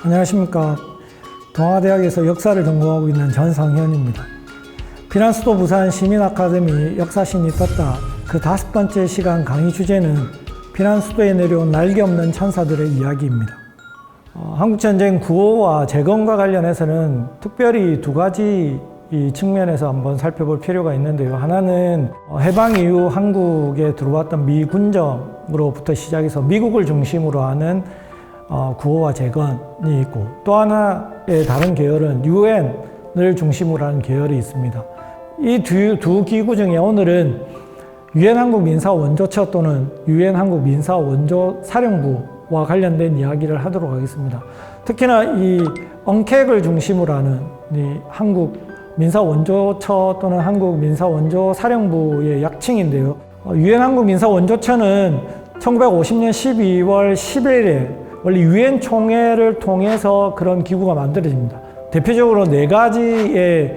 안녕하십니까. 동아대학에서 역사를 전공하고 있는 전상현입니다. 피난수도 부산 시민아카데미 역사신이 떴다. 그 5번째 시간 강의 주제는 피난수도에 내려온 날개 없는 천사들의 이야기입니다. 한국전쟁 구호와 재건과 관련해서는 특별히 두 가지 이 측면에서 한번 살펴볼 필요가 있는데요. 하나는 해방 이후 한국에 들어왔던 미 군정으로부터 시작해서 미국을 중심으로 하는 구호와 재건이 있고, 또 하나의 다른 계열은 유엔을 중심으로 하는 계열이 있습니다. 이 두 기구 중에 오늘은 유엔 한국 민사 원조처 또는 유엔 한국 민사 원조 사령부와 관련된 이야기를 하도록 하겠습니다. 특히나 이 엉케을 중심으로 하는 이 한국 민사 원조처 또는 한국 민사 원조 사령부의 약칭인데요. 유엔 한국 민사 원조처는 1950년 12월 10일에 원래 유엔 총회를 통해서 그런 기구가 만들어집니다. 대표적으로 4가지의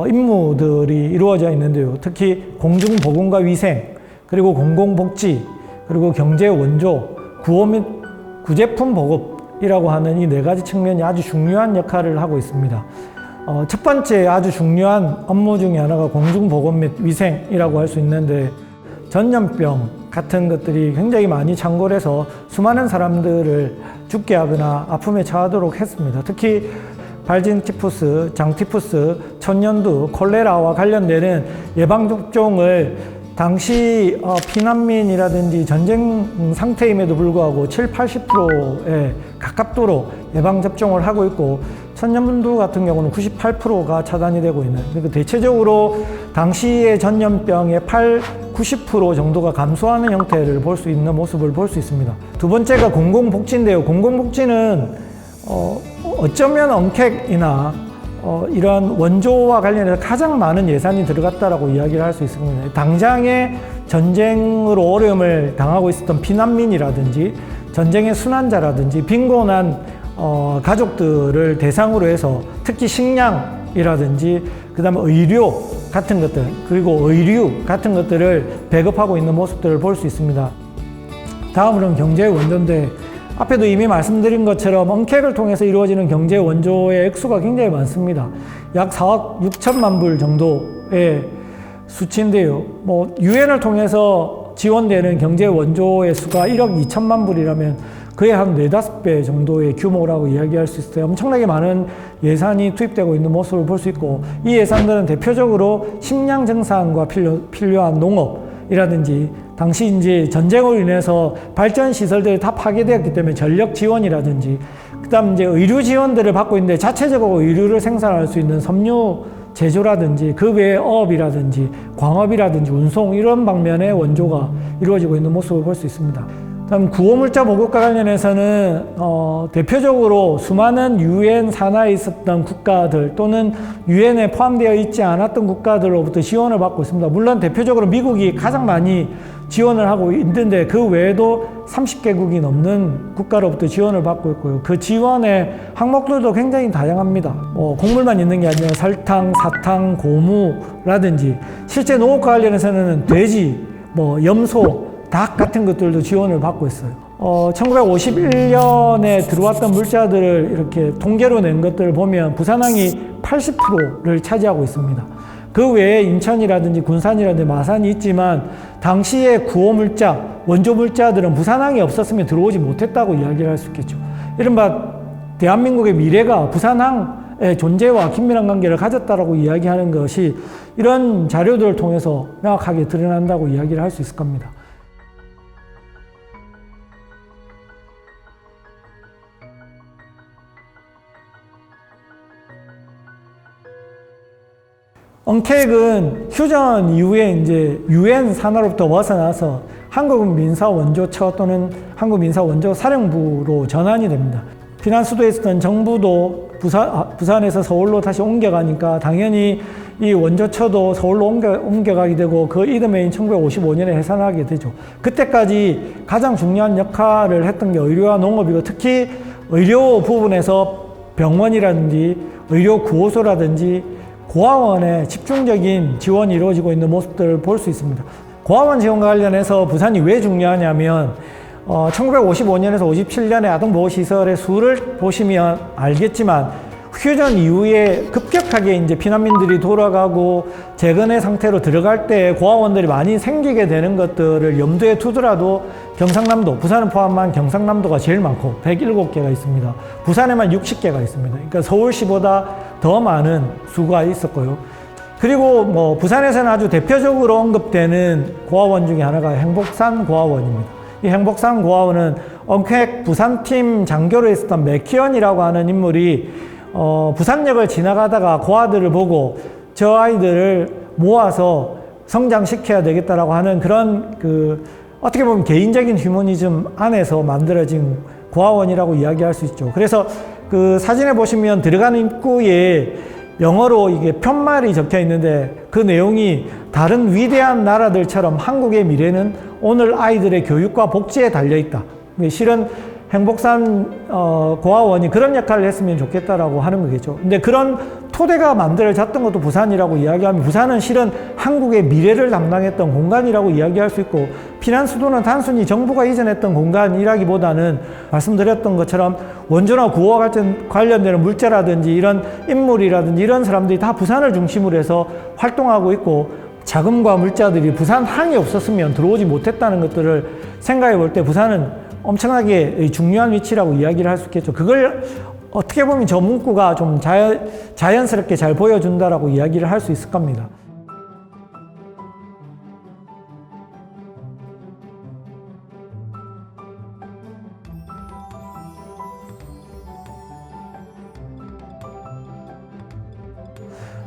임무들이 이루어져 있는데요. 특히 공중보건과 위생, 그리고 공공복지, 그리고 경제 원조, 구호 및 구제품 보급이라고 하는 이 4가지 측면이 아주 중요한 역할을 하고 있습니다. 첫 번째 아주 중요한 업무 중에 하나가 공중보건 및 위생이라고 할 수 있는데, 전염병 같은 것들이 굉장히 많이 창궐해서 수많은 사람들을 죽게 하거나 아픔에 처하도록 했습니다. 특히 발진티푸스, 장티푸스, 천연두, 콜레라와 관련되는 예방접종을 당시 피난민이라든지 전쟁 상태임에도 불구하고 70-80%에 가깝도록 예방접종을 하고 있고, 천연두 같은 경우는 98%가 차단이 되고 있는, 그러니까 대체적으로 당시의 전염병의 90% 정도가 감소하는 형태를 볼 수 있는 모습을 볼 수 있습니다. 두 번째가 공공복지인데요. 공공복지는 어쩌면 엉케이나 이러한 원조와 관련해서 가장 많은 예산이 들어갔다라고 이야기를 할 수 있습니다. 당장의 전쟁으로 어려움을 당하고 있었던 피난민이라든지 전쟁의 순환자라든지 빈곤한 가족들을 대상으로 해서 특히 식량이라든지 그다음에 의료 같은 것들, 그리고 의류 같은 것들을 배급하고 있는 모습들을 볼 수 있습니다. 다음으로는 경제 원조인데, 앞에도 이미 말씀드린 것처럼 엉케을 통해서 이루어지는 경제 원조의 액수가 굉장히 많습니다. 약 4억 6천만 불 정도의 수치인데요. 유엔을 통해서 지원되는 경제 원조의 수가 1억 2천만 불이라면 그의 한 4-5배 정도의 규모라고 이야기할 수 있어요. 엄청나게 많은 예산이 투입되고 있는 모습을 볼 수 있고, 이 예산들은 대표적으로 식량 생산과 필요한 농업이라든지, 당시 이제 전쟁으로 인해서 발전 시설들이 다 파괴되었기 때문에 전력 지원이라든지, 그다음 이제 의류 지원들을 받고 있는데 자체적으로 의류를 생산할 수 있는 섬유 제조라든지, 그 외에 어업이라든지 광업이라든지 운송, 이런 방면의 원조가 이루어지고 있는 모습을 볼 수 있습니다. 다음 구호물자 보급과 관련해서는 대표적으로 수많은 유엔 산하에 있었던 국가들 또는 유엔에 포함되어 있지 않았던 국가들로부터 지원을 받고 있습니다. 물론 대표적으로 미국이 가장 많이 지원을 하고 있는데, 그 외에도 30개국이 넘는 국가로부터 지원을 받고 있고요. 그 지원의 항목들도 굉장히 다양합니다. 곡물만 있는 게 아니라 설탕, 사탕, 고무라든지, 실제 농업과 관련해서는 돼지, 염소, 닭 같은 것들도 지원을 받고 있어요. 1951년에 들어왔던 물자들을 이렇게 통계로 낸 것들을 보면 부산항이 80%를 차지하고 있습니다. 그 외에 인천이라든지 군산이라든지 마산이 있지만, 당시의 구호 물자, 원조 물자들은 부산항이 없었으면 들어오지 못했다고 이야기를 할 수 있겠죠. 이른바 대한민국의 미래가 부산항의 존재와 긴밀한 관계를 가졌다라고 이야기하는 것이 이런 자료들을 통해서 명확하게 드러난다고 이야기를 할 수 있을 겁니다. 엉케은 휴전 이후에 이제 유엔 산하로부터 벗어나서 한국 민사 원조처 또는 한국 민사 원조 사령부로 전환이 됩니다. 피난수도에 있었던 정부도 부산에서 서울로 다시 옮겨가니까 당연히 이 원조처도 서울로 옮겨가게 되고, 그 이듬해인 1955년에 해산하게 되죠. 그때까지 가장 중요한 역할을 했던 게 의료와 농업이고, 특히 의료 부분에서 병원이라든지 의료 구호소라든지 고아원에 집중적인 지원이 이루어지고 있는 모습들을 볼 수 있습니다. 고아원 지원과 관련해서 부산이 왜 중요하냐면, 1955년에서 57년의 아동보호시설의 수를 보시면 알겠지만 휴전 이후에 급격하게 이제 피난민들이 돌아가고 재건의 상태로 들어갈 때 고아원들이 많이 생기게 되는 것들을 염두에 두더라도 경상남도, 부산을 포함한 경상남도가 제일 많고 107개가 있습니다. 부산에만 60개가 있습니다. 그러니까 서울시보다 더 많은 수가 있었고요. 그리고 뭐 부산에서는 아주 대표적으로 언급되는 고아원 중에 하나가 행복산 고아원입니다. 이 행복산 고아원은 언택 부산팀 장교로 있었던 맥키언이라고 하는 인물이 부산역을 지나가다가 고아들을 보고 저 아이들을 모아서 성장시켜야 되겠다라고 하는 그런 어떻게 보면 개인적인 휴머니즘 안에서 만들어진 고아원이라고 이야기할 수 있죠. 그래서 그 사진에 보시면 들어가는 입구에 영어로 이게 편말이 적혀 있는데 그 내용이 다른 위대한 나라들처럼 한국의 미래는 오늘 아이들의 교육과 복지에 달려 있다. 실은 행복산 고아원이 그런 역할을 했으면 좋겠다라고 하는 거겠죠. 근데 그런 토대가 만들어졌던 것도 부산이라고 이야기하면 부산은 실은 한국의 미래를 담당했던 공간이라고 이야기할 수 있고 피난 수도는 단순히 정부가 이전했던 공간이라기보다는 말씀드렸던 것처럼 원조나 구호와 관련되는 물자라든지 이런 인물이라든지 이런 사람들이 다 부산을 중심으로 해서 활동하고 있고 자금과 물자들이 부산항이 없었으면 들어오지 못했다는 것들을 생각해 볼 때 부산은 엄청나게 중요한 위치라고 이야기를 할 수 있겠죠. 그걸 어떻게 보면 저 문구가 좀 자연스럽게 잘 보여준다라고 이야기를 할 수 있을 겁니다.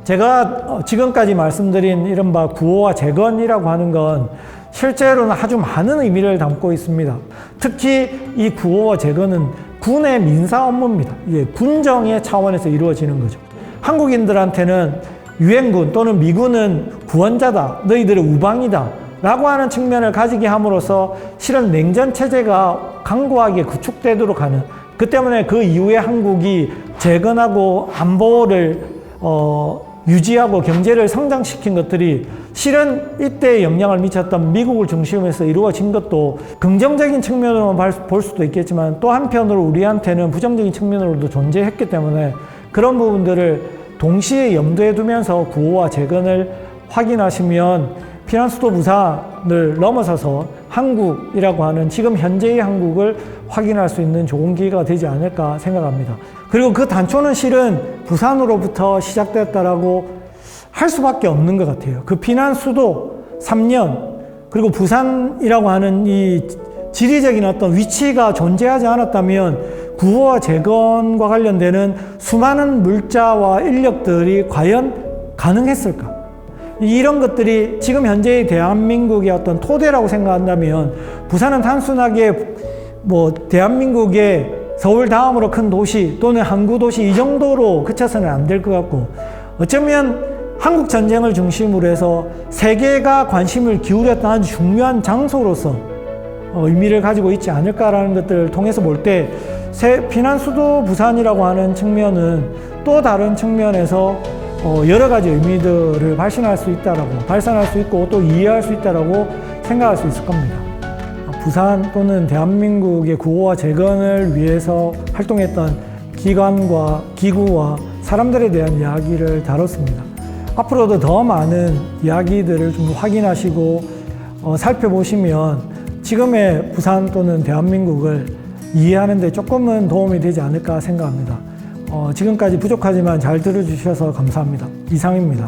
제가 지금까지 말씀드린 이른바 구호와 재건이라고 하는 건 실제로는 아주 많은 의미를 담고 있습니다. 특히 이 구호와 재건은 군의 민사 업무입니다. 이게 군정의 차원에서 이루어지는 거죠. 한국인들한테는 유엔군 또는 미군은 구원자다, 너희들의 우방이다 라고 하는 측면을 가지게 함으로써 실은 냉전 체제가 강고하게 구축되도록 하는, 그 때문에 그 이후에 한국이 재건하고 안보를 유지하고 경제를 성장시킨 것들이 실은 이때 영향을 미쳤던 미국을 중심으로 해서 이루어진 것도 긍정적인 측면으로만 볼 수도 있겠지만 또 한편으로 우리한테는 부정적인 측면으로도 존재했기 때문에 그런 부분들을 동시에 염두에 두면서 구호와 재건을 확인하시면 피난 수도 부산을 넘어서서 한국이라고 하는 지금 현재의 한국을 확인할 수 있는 좋은 기회가 되지 않을까 생각합니다. 그리고 그 단초는 실은 부산으로부터 시작됐다라고 할 수밖에 없는 것 같아요. 그 피난 수도 3년, 그리고 부산이라고 하는 이 지리적인 어떤 위치가 존재하지 않았다면 구호와 재건과 관련되는 수많은 물자와 인력들이 과연 가능했을까? 이런 것들이 지금 현재의 대한민국의 어떤 토대라고 생각한다면 부산은 단순하게 대한민국의 서울 다음으로 큰 도시 또는 항구 도시 이 정도로 그쳐서는 안 될 것 같고, 어쩌면 한국 전쟁을 중심으로 해서 세계가 관심을 기울였던 아주 중요한 장소로서 의미를 가지고 있지 않을까라는 것들을 통해서 볼 때 피난 수도 부산이라고 하는 측면은 또 다른 측면에서 여러 가지 의미들을 발산할 수 있고 또 이해할 수 있다라고 생각할 수 있을 겁니다. 부산 또는 대한민국의 구호와 재건을 위해서 활동했던 기관과 기구와 사람들에 대한 이야기를 다뤘습니다. 앞으로도 더 많은 이야기들을 좀 확인하시고 살펴보시면 지금의 부산 또는 대한민국을 이해하는 데 조금은 도움이 되지 않을까 생각합니다. 지금까지 부족하지만 잘 들어주셔서 감사합니다. 이상입니다.